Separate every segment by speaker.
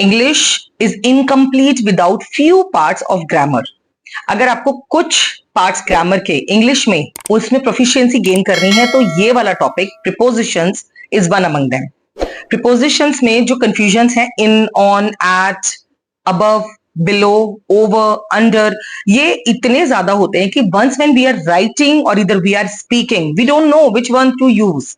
Speaker 1: English is incomplete without few parts of grammar. अगर आपको कुछ पार्ट्स ग्रामर के इंग्लिश में उसमें प्रोफिशिएंसी गेन करनी है तो ये वाला topic prepositions is one among them. Prepositions में जो कंफ्यूजन्स हैं in, on, at, above, below, over, under, ये इतने ज्यादा होते हैं कि once when we are writing और इधर we are speaking we don't know which one to use.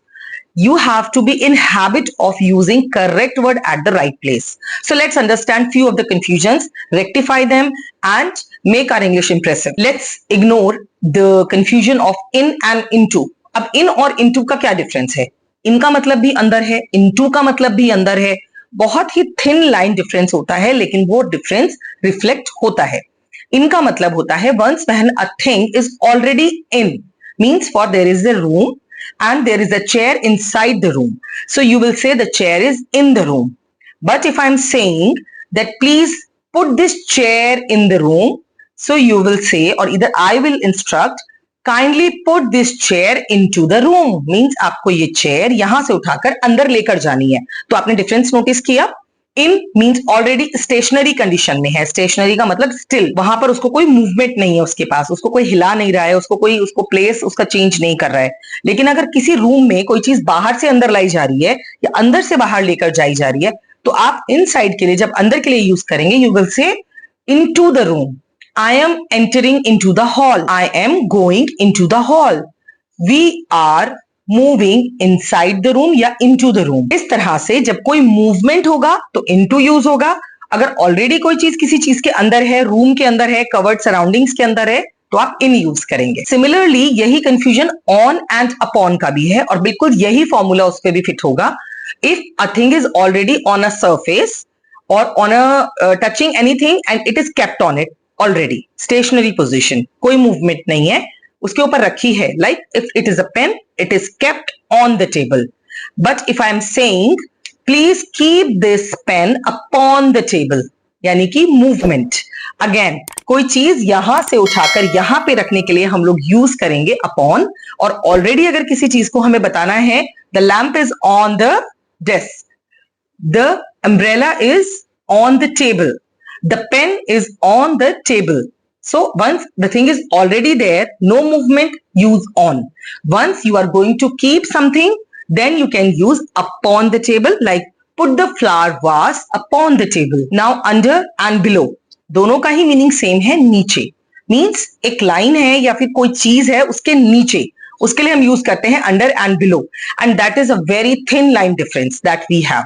Speaker 1: You have to be in habit of using correct word at the right place. So let's understand few of the confusions, rectify them and make our English impressive. Let's ignore the confusion of in and into. अब in और into का क्या difference है? In का मतलब भी अंदर है, into का मतलब भी अंदर है. बहुत ही thin line difference होता है, लेकिन वो difference reflect होता है. In का मतलब होता है once when a thing is already in, means for there is a room and there is a chair inside the room. So you will say the chair is in the room. But if I'm saying that please put this chair in the room, so you will say, or either I will instruct, kindly put this chair into the room. Means आपको ये chair यहां से उठाकर अंदर लेकर जानी है. तो आपने difference notice किया? इन मीन्स ऑलरेडी स्टेशनरी कंडीशन में है. स्टेशनरी का मतलब स्टिल, वहां पर उसको कोई मूवमेंट नहीं है, उसके पास उसको कोई हिला नहीं रहा है, उसको प्लेस उसका चेंज नहीं कर रहा है. लेकिन अगर किसी रूम में कोई चीज बाहर से अंदर लाई जा रही है या अंदर से बाहर लेकर जाई जा रही है तो आप इन साइड के लिए जब अंदर के लिए यूज करेंगे you will say in to the room. I am entering in to the hall. I am going in to the hall. We are moving inside the room या इनटू द रूम. इस तरह से जब कोई movement होगा तो into use होगा. अगर ऑलरेडी कोई चीज किसी चीज के अंदर है, रूम के अंदर है, कवर्ड सराउंडिंग्स के अंदर है, तो आप इन यूज करेंगे. सिमिलरली यही कंफ्यूजन ऑन एंड अपॉन का भी है और बिल्कुल यही फॉर्मूला उस पर भी फिट होगा. If a thing is already on a surface और on a touching anything and it is kept on it already, stationary position, कोई मूवमेंट नहीं है, उसके ऊपर रखी है. Like if it is a pen, it is kept on the table. But if I am saying please keep this pen upon the table, यानी कि movement. Again कोई चीज यहां से उठाकर यहां पे रखने के लिए हम लोग यूज करेंगे अपॉन. और ऑलरेडी अगर किसी चीज को हमें बताना है the lamp is on the desk, the umbrella is on the table, the pen is on the table. So once the thing is already there, no movement, use on. Once you are going to keep something, then you can use upon the table, like put the flower vase upon the table. Now under and below, दोनों का ही meaning same है. नीचे means एक line है या फिर कोई चीज है उसके नीचे, उसके लिए हम यूज करते हैं under and below. And that is a very thin line difference that we have.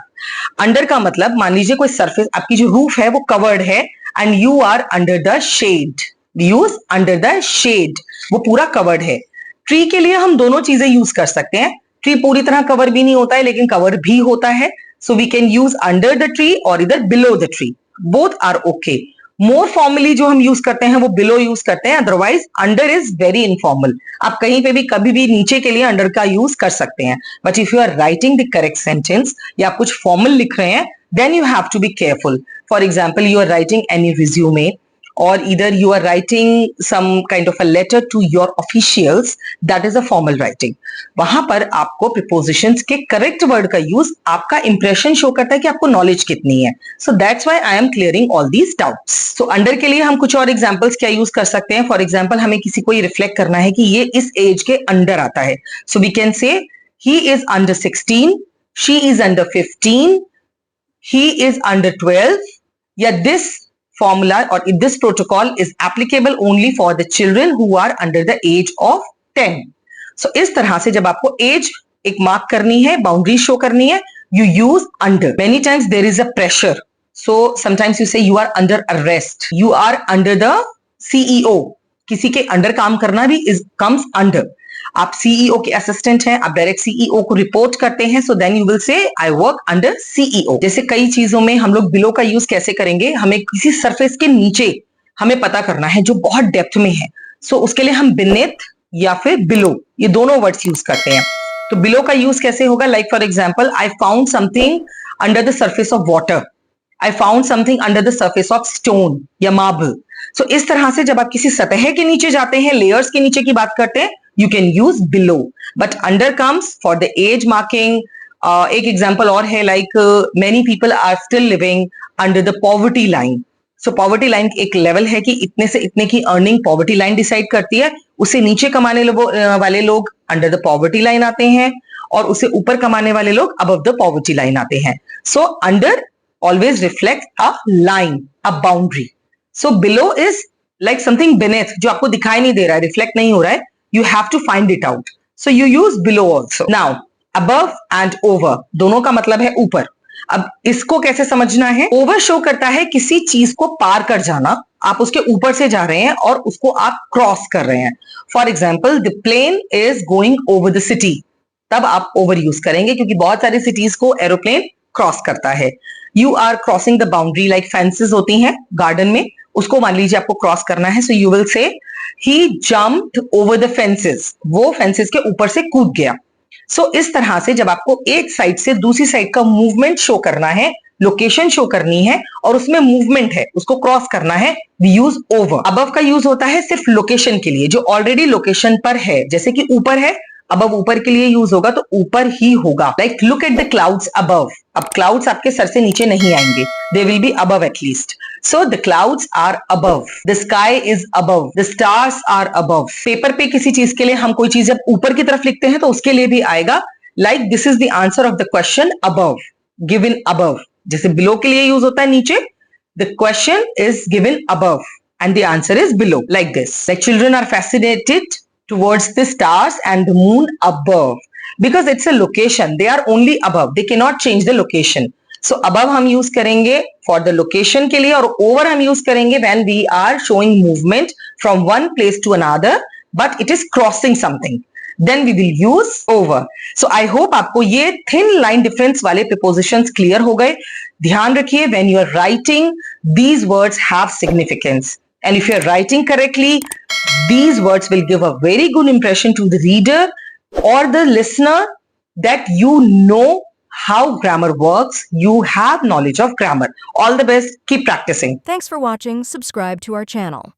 Speaker 1: Under का मतलब मान लीजिए कोई सरफेस, आपकी जो रूफ है वो कवर्ड है and you are under the shade. Use under the shade, वो पूरा कवर्ड है. ट्री के लिए हम दोनों चीजें यूज कर सकते हैं. ट्री पूरी तरह कवर भी नहीं होता है लेकिन कवर भी होता है. So we can use under the tree और इधर below the tree. Both are okay. More formally जो हम यूज करते हैं वो बिलो यूज करते हैं. Otherwise under is very informal. आप कहीं पे भी कभी भी नीचे के लिए अंडर का यूज कर सकते हैं. But if you are writing the correct sentence या आप कुछ फॉर्मल लिख रहे हैं then you have to be careful. For example you are writing any resume or either you are writing some kind of a letter to your officials, that is a formal writing. वहां पर आपको prepositions के correct word का use आपका impression show करता है कि आपको knowledge कितनी है. So that's why I am clearing all these doubts. So under के लिए हम कुछ और examples क्या use कर सकते हैं. For example हमें किसी को ये reflect करना है कि ये इस age के under आता है. So we can say he is under 16, she is under 15, he is under 12. या this formula or this protocol is applicable only for the children who are under the age of 10. So इस तरह से जब आपको age एक mark करनी है, boundary show करनी है, you use under. Many times there is a pressure, so sometimes you say you are under arrest, you are under the CEO. किसी के अंडर काम करना भी comes under. आप सीईओ के असिस्टेंट हैं, आप डायरेक्ट सीईओ को रिपोर्ट करते हैं, सो देन यू विल से आई वर्क अंडर सीईओ. जैसे कई चीजों में हम लोग बिलो का यूज कैसे करेंगे, हमें किसी सरफेस के नीचे हमें पता करना है जो बहुत डेप्थ में है. सो उसके लिए हम बिनेथ या फिर बिलो, ये दोनों वर्ड्स यूज करते हैं. तो बिलो का यूज कैसे होगा, like for example I found something under the surface of water, I found something under the surface of stone या मार्बल. सो इस तरह से जब आप किसी सतह के नीचे जाते हैं, लेयर्स के नीचे की बात करते हैं, you can use below. But under comes for the age marking. एक एग्जाम्पल और है, like many people are still living under the poverty line. So poverty line एक लेवल है कि इतने से इतने की अर्निंग poverty line डिसाइड करती है, उससे नीचे कमाने वाले लोग under the poverty line आते हैं और उससे ऊपर कमाने वाले लोग above the poverty line आते हैं. So under always reflects a line, a boundary. So below is like something beneath जो आपको दिखाई नहीं दे रहा है, रिफ्लेक्ट नहीं हो रहा है. You have to find it out. So you use below also. Now above and over दोनों का मतलब है ऊपर. अब इसको कैसे समझना है? ओवर शो करता है किसी चीज को पार कर जाना, आप उसके ऊपर से जा रहे हैं और उसको आप क्रॉस कर रहे हैं. For example the plane is going over the city, तब आप ओवर यूज करेंगे क्योंकि बहुत सारी सिटीज को एरोप्लेन क्रॉस करता है. You are crossing the boundary, like fences होती हैं गार्डन में, उसको मान लीजिए आपको क्रॉस करना है. सो यू विल से ही जम्प्ड ओवर द फेंसेस, वो फेंसेस के ऊपर से कूद गया. सो इस तरह से जब आपको एक साइड से दूसरी साइड का मूवमेंट शो करना है, लोकेशन शो करनी है और उसमें मूवमेंट है, उसको क्रॉस करना है, वी यूज ओवर. अबव का यूज होता है सिर्फ लोकेशन के लिए, जो ऑलरेडी लोकेशन पर है, जैसे कि ऊपर है, अबव ऊपर के लिए यूज होगा तो ऊपर ही होगा. Like look at the clouds above. अब क्लाउड्स आपके सर से नीचे नहीं आएंगे, they will be above at least. So the clouds are above, the sky is above, the stars are above. Paper पे किसी चीज के लिए हम कोई चीज जब ऊपर की तरफ लिखते हैं तो उसके लिए भी आएगा like this is the answer of the question above, given above. जैसे below के लिए यूज होता है नीचे, the question is given above and the answer is below, like this. Like children are fascinated towards the stars and the moon above because it's a location, they are only above, they cannot change the location. So above हम use करेंगे for the location के लिए और over हम use करेंगे when we are showing movement from one place to another but it is crossing something, then we will use over. So I hope आपको ये thin line difference वाले prepositions clear हो गए. ध्यान रखिए when you are writing these words have significance and if you are writing correctly these words will give a very good impression to the reader or the listener that you know how grammar works, you have knowledge of grammar. All the best, keep practicing.
Speaker 2: Thanks for watching. Subscribe to our channel.